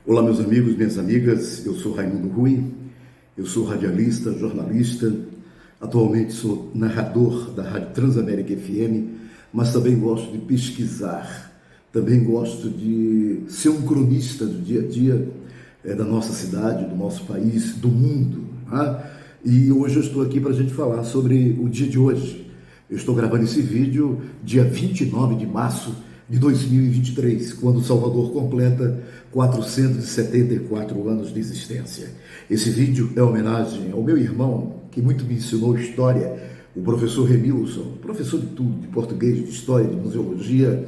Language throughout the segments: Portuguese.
Olá, meus amigos, minhas amigas, eu sou Raimundo Rui, eu sou radialista, jornalista, atualmente sou narrador da Rádio Transamérica FM, mas também gosto de pesquisar, também gosto de ser um cronista do dia a dia da nossa cidade, do nosso país, do mundo. Né? E hoje eu estou aqui para a gente falar sobre o dia de hoje. Eu estou gravando esse vídeo dia 29 de março de 2023, quando Salvador completa 474 anos de existência. Esse vídeo é homenagem ao meu irmão, que muito me ensinou história, o professor Remilson, professor de tudo, de português, de história, de museologia,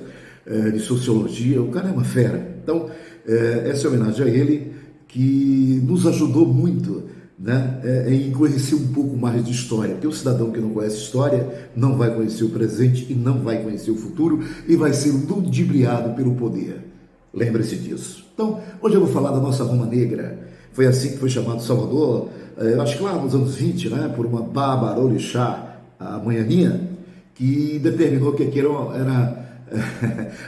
de sociologia, o cara é uma fera. Então, essa é homenagem a ele, que nos ajudou muito, né, em conhecer um pouco mais de história, porque o cidadão que não conhece história não vai conhecer o presente e não vai conhecer o futuro e vai ser ludibriado pelo poder. Lembre-se disso. Então, hoje eu vou falar da nossa Roma Negra. Foi assim que foi chamado Salvador, eu acho que lá nos anos 20, né, por uma Bárbara Orixá, a Manhaninha, que determinou que aquilo era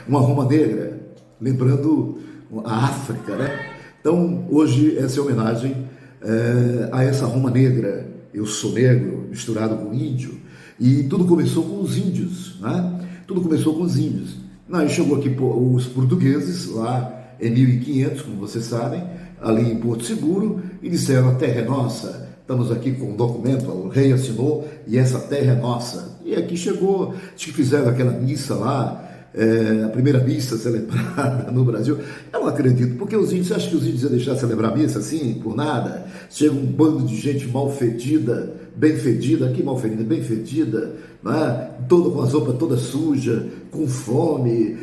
uma Roma Negra, lembrando a África, né? Então, hoje essa é homenagem a essa Roma Negra. Eu sou negro, misturado com índio, e tudo começou com os índios, né? Tudo começou com os índios. Aí chegou aqui os portugueses, lá em 1500, como vocês sabem, ali em Porto Seguro, e disseram: a terra é nossa, estamos aqui com um documento, o rei assinou, e essa terra é nossa. E aqui chegou, acho que fizeram aquela missa lá, a primeira missa celebrada no Brasil. Eu não acredito, porque os índios, acho que os índios iam deixar celebrar a missa assim, por nada? Chega um bando de gente mal fedida, bem fedida, aqui mal fedida, bem fedida, né? Todo com as roupas toda suja, com fome,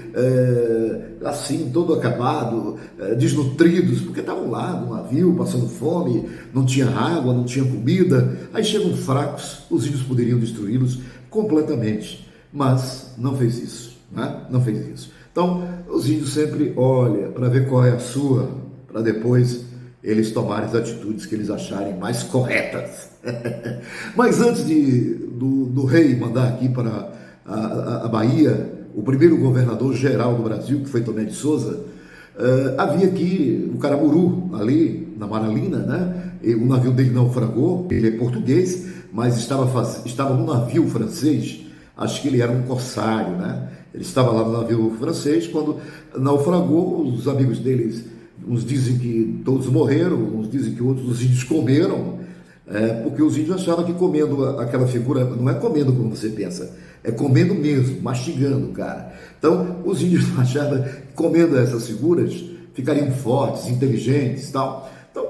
assim, todo acabado, desnutridos, porque estavam lá no navio, passando fome, não tinha água, não tinha comida. Aí chegam fracos, os índios poderiam destruí-los completamente, mas não fez isso. Não fez isso. Então, os índios sempre olham para ver qual é a sua, para depois eles tomarem as atitudes que eles acharem mais corretas. Mas antes do rei mandar aqui para a Bahia, o primeiro governador geral do Brasil, que foi Tomé de Souza, havia aqui o Caramuru, ali na Maralina, né? E o navio dele naufragou. Ele é português, mas estava no navio francês. Acho que ele era um corsário, né? Ele estava lá no navio francês, quando naufragou. Os amigos deles, uns dizem que todos morreram, uns dizem que outros, os índios comeram, porque os índios achavam que comendo aquela figura, não é comendo como você pensa, é comendo mesmo, mastigando, cara. Então, os índios achavam que comendo essas figuras ficariam fortes, inteligentes e tal. Então,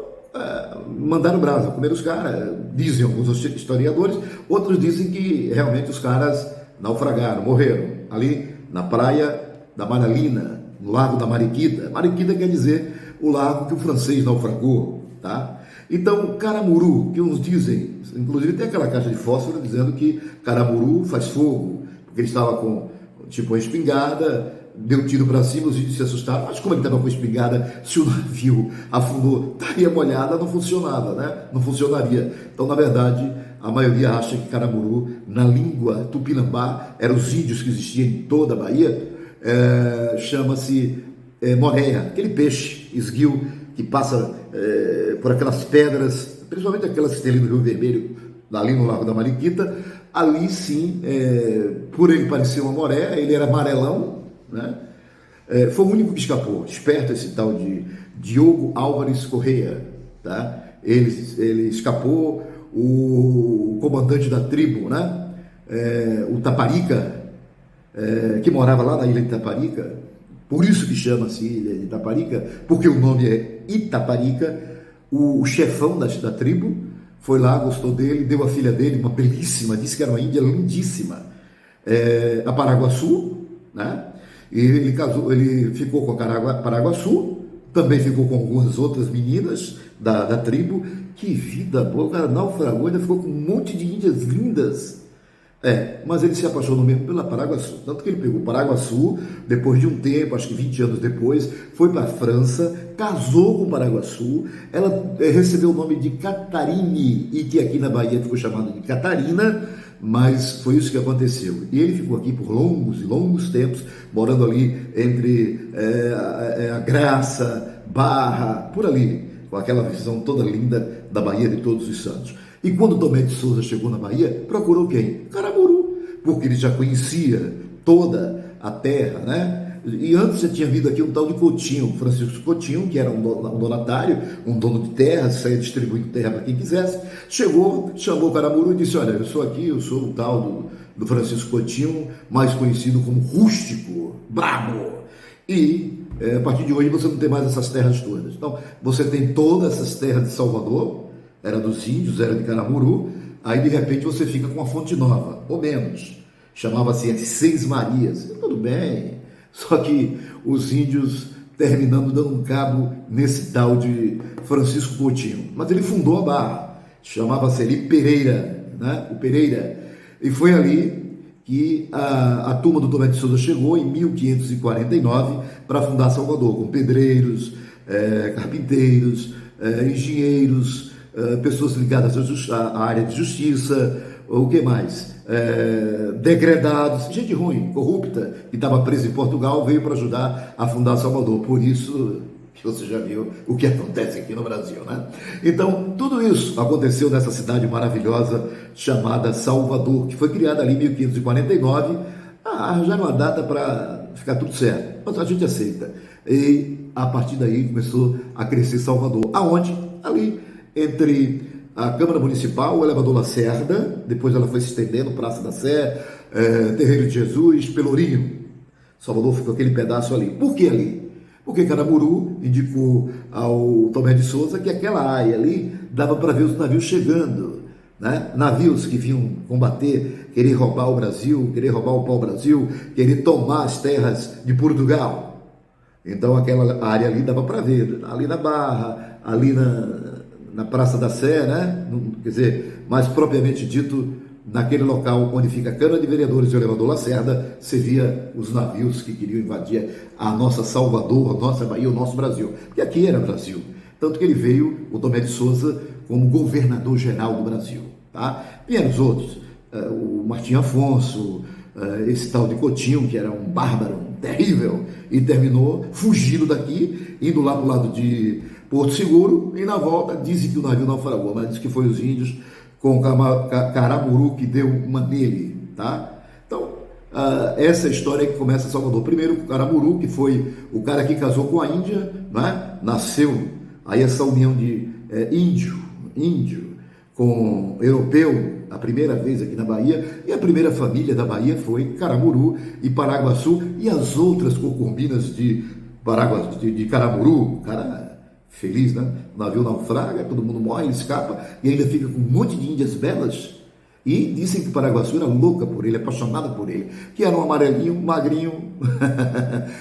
mandaram brasa, comeram os caras, dizem alguns historiadores, outros dizem que realmente os caras naufragaram, morreram, ali na praia da Maralina, no lago da Mariquita. Mariquita quer dizer o lago que o francês naufragou, tá? Então, Caramuru, que uns dizem, inclusive tem aquela caixa de fósforo dizendo que Caramuru faz fogo, porque ele estava com, tipo, uma espingarda, deu tiro para cima, os índios se assustaram. Mas como ele estava com espingarda, se o navio afundou, estaria molhada, não funcionava, né? Não funcionaria. Então, na verdade, a maioria acha que Caramuru, na língua tupinambá, eram os índios que existiam em toda a Bahia, chama-se moreia, aquele peixe esguio que passa por aquelas pedras, principalmente aquelas que tem ali no Rio Vermelho, ali no Lago da Mariquita. Ali sim, por ele parecer uma moreia, ele era amarelão, né? Foi o único que escapou. Esperto esse tal de Diogo Álvares Correia, tá? Ele escapou. O comandante da tribo, né? O Taparica, que morava lá na ilha de Taparica, por isso que chama-se ilha de Taparica, porque o nome é Itaparica. O chefão da tribo foi lá, gostou dele, deu a filha dele, uma belíssima, disse que era uma índia lindíssima, a Paraguaçu, né? E ele casou, ele ficou com a Paraguaçu, também ficou com algumas outras meninas da tribo. Que vida boa, o cara naufragou, ainda ficou com um monte de índias lindas. Mas ele se apaixonou mesmo pela Paraguaçu, tanto que ele pegou Paraguaçu, depois de um tempo, acho que 20 anos depois, foi para a França, casou com Paraguaçu, ela recebeu o nome de Catarine, e que aqui na Bahia ficou chamada de Catarina, mas foi isso que aconteceu. E ele ficou aqui por longos e longos tempos, morando ali entre a Graça, Barra, por ali, com aquela visão toda linda da Baía de Todos os Santos. E quando Tomé de Souza chegou na Bahia, procurou quem? Caramuru, porque ele já conhecia toda a terra, né? E antes já tinha vindo aqui um tal de Coutinho, Francisco Coutinho, que era um donatário, um dono de terra, saía distribuindo terra para quem quisesse. Chegou, chamou Caramuru e disse: olha, eu sou aqui, eu sou o tal do Francisco Coutinho, mais conhecido como Rústico, brabo. E a partir de hoje você não tem mais essas terras todas. Então, você tem todas essas terras de Salvador, era dos índios, era de Caramuru, aí de repente você fica com a Fonte Nova, ou menos. Chamava-se as Seis Marias. E tudo bem. Só que os índios terminando dando um cabo nesse tal de Francisco Coutinho. Mas ele fundou a Barra, chamava-se ali Pereira, né? O Pereira. E foi ali que a turma do Tomé de Souza chegou em 1549 para fundar Salvador, com pedreiros, carpinteiros, engenheiros, pessoas ligadas à área de justiça, o que mais? Degredados, gente ruim, corrupta, que estava presa em Portugal, veio para ajudar a fundar Salvador. Por isso que você já viu o que acontece aqui no Brasil, né? Então, tudo isso aconteceu nessa cidade maravilhosa chamada Salvador, que foi criada ali em 1549, arranjaram uma data para ficar tudo certo, mas a gente aceita. E a partir daí começou a crescer Salvador. Aonde? Ali, entre a Câmara Municipal, o elevador Lacerda, depois ela foi se estendendo, Praça da Sé, Terreiro de Jesus, Pelourinho. Salvador ficou aquele pedaço ali. Por que ali? Porque Caramuru indicou ao Tomé de Souza que aquela área ali dava para ver os navios chegando, né? Navios que vinham combater, querer roubar o Brasil, querer roubar o pau-brasil, querer tomar as terras de Portugal. Então aquela área ali dava para ver, ali na Barra, ali na Praça da Sé, né? Quer dizer, mais propriamente dito, naquele local onde fica a Câmara de Vereadores e o elevador Lacerda, você via os navios que queriam invadir a nossa Salvador, a nossa Bahia, o nosso Brasil. Porque aqui era Brasil. Tanto que ele veio, o Tomé de Souza, como governador-geral do Brasil. Tá? Vieram os outros, o Martim Afonso, esse tal de Coutinho, que era um bárbaro, um terrível, e terminou fugindo daqui, indo lá para o lado de Porto Seguro, e na volta dizem que o navio naufragou, mas diz que foi os índios com Caramuru que deu uma nele, tá? Então, essa é a história que começa em Salvador. Primeiro, o Caramuru, que foi o cara que casou com a Índia, né? Nasceu aí essa união de índio com europeu, a primeira vez aqui na Bahia, e a primeira família da Bahia foi Caramuru e Paraguaçu, e as outras concubinas de Caramuru, cara feliz, né? O navio naufraga, todo mundo morre, ele escapa e ainda fica com um monte de índias belas. E dizem que Paraguaçu era louca por ele, apaixonada por ele, que era um amarelinho, magrinho.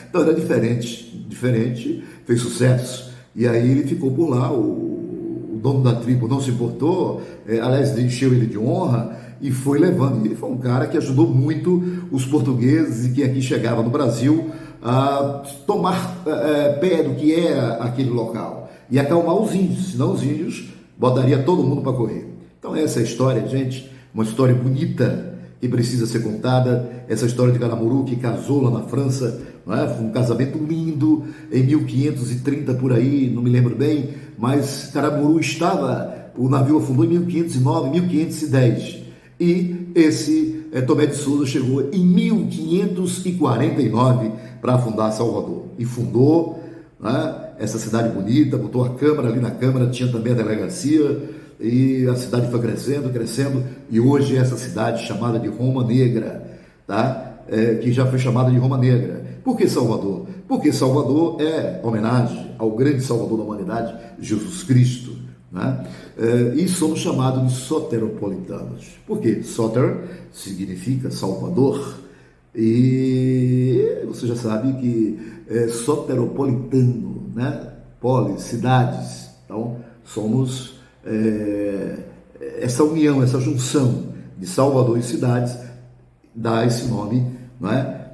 Então era diferente, fez sucesso. E aí ele ficou por lá, o dono da tribo não se importou, aliás, encheu ele de honra e foi levando. Ele foi um cara que ajudou muito os portugueses e que aqui chegava no Brasil a tomar pé do que era aquele local e acalmar os índios, senão os índios botaria todo mundo para correr. Então essa é a história, gente, uma história bonita que precisa ser contada, essa história de Caramuru que casou lá na França, não é? Foi um casamento lindo, em 1530 por aí, não me lembro bem, mas Caramuru o navio afundou em 1509, 1510, e esse Tomé de Souza chegou em 1549 para fundar Salvador, e fundou, né, essa cidade bonita, botou a Câmara, ali na Câmara tinha também a delegacia, e a cidade foi crescendo, e hoje é essa cidade chamada de Roma Negra, tá? Que já foi chamada de Roma Negra. Por que Salvador? Porque Salvador é homenagem ao grande Salvador da humanidade, Jesus Cristo, né? E somos chamados de soteropolitanos. Por quê? Soter significa Salvador, e você já sabe que soteropolitano, né? Polis, cidades. Então, somos essa união, essa junção de Salvador e cidades dá esse nome, não é?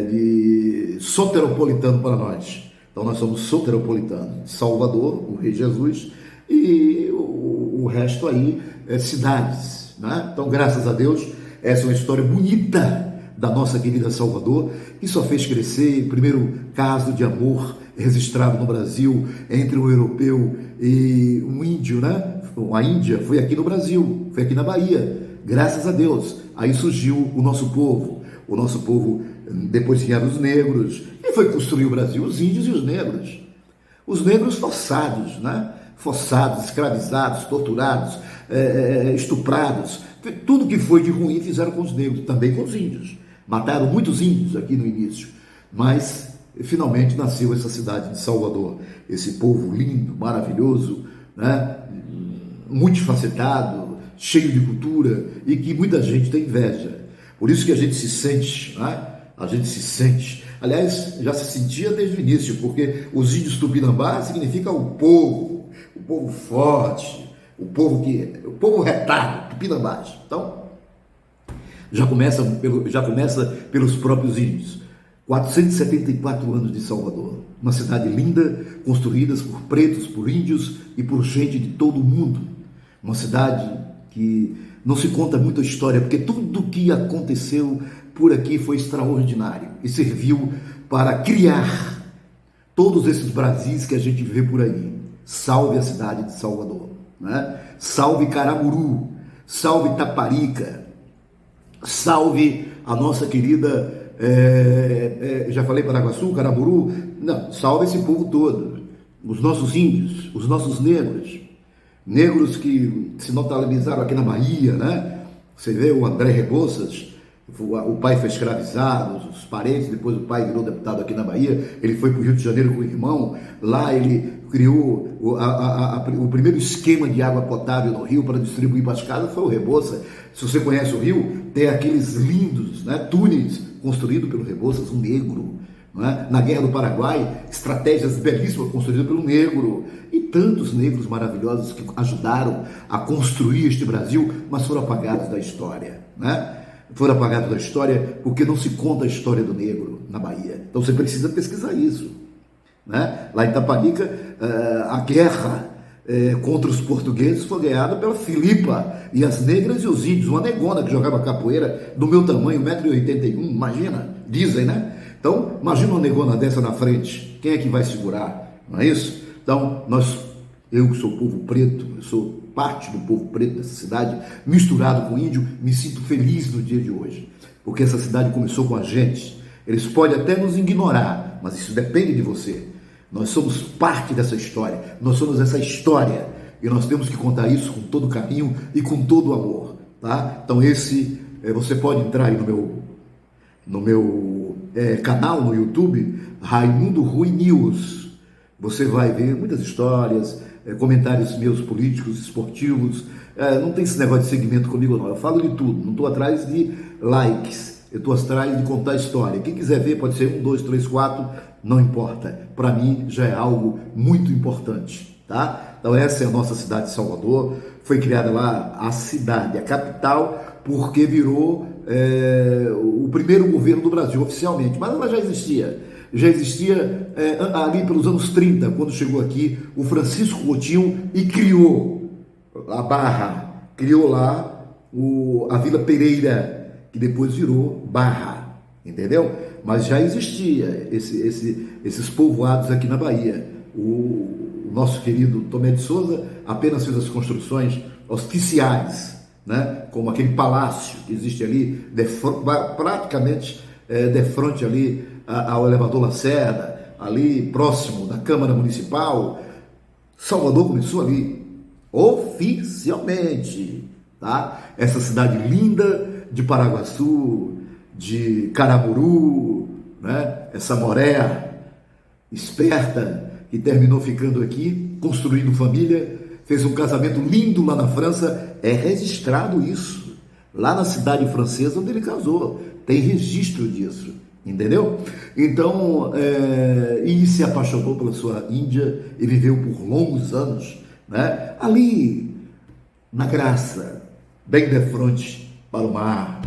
De soteropolitano para nós. Então nós somos soteropolitanos, Salvador, o Rei Jesus, e o resto aí é cidades, né? Então graças a Deus, essa é uma história bonita da nossa querida Salvador, que só fez crescer, primeiro caso de amor registrado no Brasil entre um europeu e um índio, né? A Índia foi aqui no Brasil, foi aqui na Bahia, graças a Deus. Aí surgiu o nosso povo. O nosso povo, depois vieram os negros. Quem foi construir o Brasil? Os índios e os negros. Os negros forçados, né? Forçados, escravizados, torturados, estuprados. Tudo que foi de ruim fizeram com os negros, também com os índios. Mataram muitos índios aqui no início. Mas, finalmente, nasceu essa cidade de Salvador. Esse povo lindo, maravilhoso, né? Multifacetado, cheio de cultura e que muita gente tem inveja. Por isso que a gente se sente, né? A gente se sente. Aliás, já se sentia desde o início, porque os índios Tupinambá significa o povo forte, o povo retado, Tupinambás. Então, já começa pelos próprios índios. 474 anos de Salvador, uma cidade linda, construída por pretos, por índios e por gente de todo o mundo. Uma cidade que não se conta muito a história, porque tudo o que aconteceu por aqui foi extraordinário e serviu para criar todos esses Brasis que a gente vê por aí. Salve a cidade de Salvador, né? Salve Caramuru, salve Taparica, salve a nossa querida, já falei Paraguaçu, Caramuru, não, salve esse povo todo, os nossos índios, os nossos negros que se notabilizaram aqui na Bahia, né? Você vê o André Rebouças, o pai foi escravizado, os parentes, depois o pai virou deputado aqui na Bahia, ele foi para o Rio de Janeiro com o irmão, lá ele criou o primeiro esquema de água potável no Rio para distribuir para as casas, foi o Rebouças. Se você conhece o Rio, tem aqueles lindos, né, túneis construídos pelo Rebouças, um negro, né? Na Guerra do Paraguai, estratégias belíssimas construídas pelo negro, e tantos negros maravilhosos que ajudaram a construir este Brasil, mas foram apagados da história, né? Foram apagados da história porque não se conta a história do negro na Bahia. Então você precisa pesquisar isso, né? Lá em Taparica, a guerra contra os portugueses foi ganhada pela Filipa e as negras e os índios, uma negona que jogava capoeira do meu tamanho, 1,81 m, imagina, dizem, né? Então, imagina uma negona dessa na frente, quem é que vai segurar, não é isso? Então, eu que sou povo preto, eu sou parte do povo preto dessa cidade, misturado com índio, me sinto feliz no dia de hoje, porque essa cidade começou com a gente. Eles podem até nos ignorar, mas isso depende de você. Nós somos parte dessa história, nós somos essa história, e nós temos que contar isso com todo carinho e com todo amor, tá? Então você pode entrar aí no meu canal no YouTube, Raimundo Rui News. Você vai ver muitas histórias, comentários meus políticos, esportivos. Não tem esse negócio de segmento comigo, não. Eu falo de tudo, não estou atrás de likes, eu estou atrás de contar a história. Quem quiser ver, pode ser 1, 2, 3, 4, não importa. Para mim já é algo muito importante, tá? Então essa é a nossa cidade de Salvador. Foi criada lá a cidade, a capital, porque virou o primeiro governo do Brasil, oficialmente. Mas ela já existia ali pelos anos 30, quando chegou aqui o Francisco Coutinho e criou a Barra, criou lá a Vila Pereira, que depois virou Barra, entendeu? Mas já existia esses povoados aqui na Bahia. O nosso querido Tomé de Souza apenas fez as construções oficiais, né? Como aquele palácio que existe ali, praticamente de frente ali ao elevador Lacerda, ali próximo da Câmara Municipal. Salvador começou ali, oficialmente, tá? Essa cidade linda de Paraguaçu, de Caramuru, né? Essa moré esperta que terminou ficando aqui, construindo família, fez um casamento lindo lá na França, é registrado isso, lá na cidade francesa onde ele casou, tem registro disso, entendeu? Então, e se apaixonou pela sua Índia e viveu por longos anos, né? Ali, na Graça, bem de frente para o mar,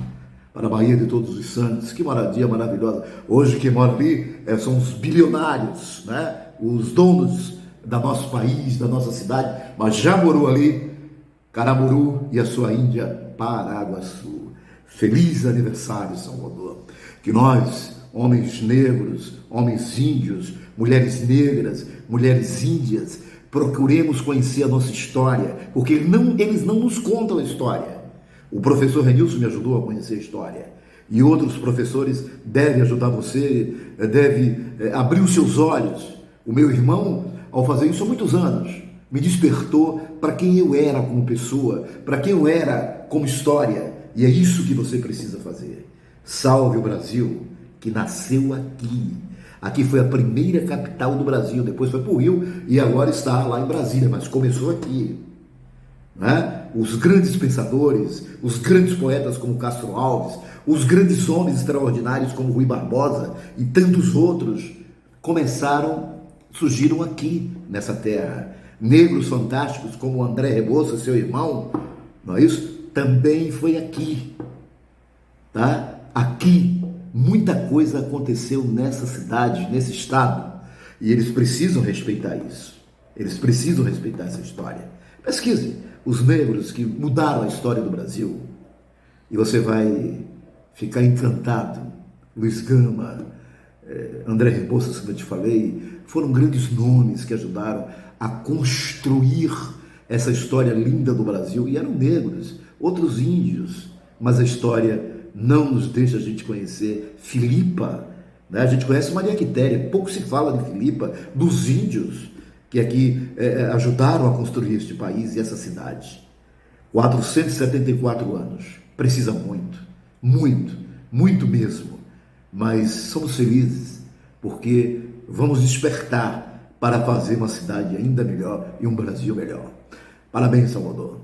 para a Baía de Todos os Santos. Que maravilha maravilhosa. Hoje quem mora ali são os bilionários, né? Os donos do nosso país, da nossa cidade, mas já morou ali Caramuru e a sua Índia, Paraguaçu. Feliz aniversário, Salvador. Que nós homens negros, homens índios, mulheres negras, mulheres índias, procuremos conhecer a nossa história, porque eles não nos contam a história. O professor Renilson me ajudou a conhecer a história. E outros professores devem ajudar você, deve abrir os seus olhos. O meu irmão, ao fazer isso há muitos anos, me despertou para quem eu era como pessoa, para quem eu era como história. E é isso que você precisa fazer. Salve o Brasil, que nasceu aqui. Aqui foi a primeira capital do Brasil, depois foi para o Rio e agora está lá em Brasília, mas começou aqui. Né? Os grandes pensadores, os grandes poetas como Castro Alves, os grandes homens extraordinários como Rui Barbosa e tantos outros surgiram aqui nessa terra. Negros fantásticos como André Rebouças, seu irmão, não é isso? Também foi aqui, tá? Aqui, muita coisa aconteceu nessa cidade, nesse estado, e eles precisam respeitar isso. Eles precisam respeitar essa história. Pesquise os negros que mudaram a história do Brasil e você vai ficar encantado. Luiz Gama, André Rebouças, como eu te falei, foram grandes nomes que ajudaram a construir essa história linda do Brasil, e eram negros, outros índios, mas a história não nos deixa a gente conhecer Filipa, né? A gente conhece Maria Quitéria, pouco se fala de Filipa, dos índios que aqui ajudaram a construir este país e essa cidade. 474 anos, precisa muito, muito, muito mesmo, mas somos felizes porque vamos despertar para fazer uma cidade ainda melhor e um Brasil melhor. Parabéns, Salvador.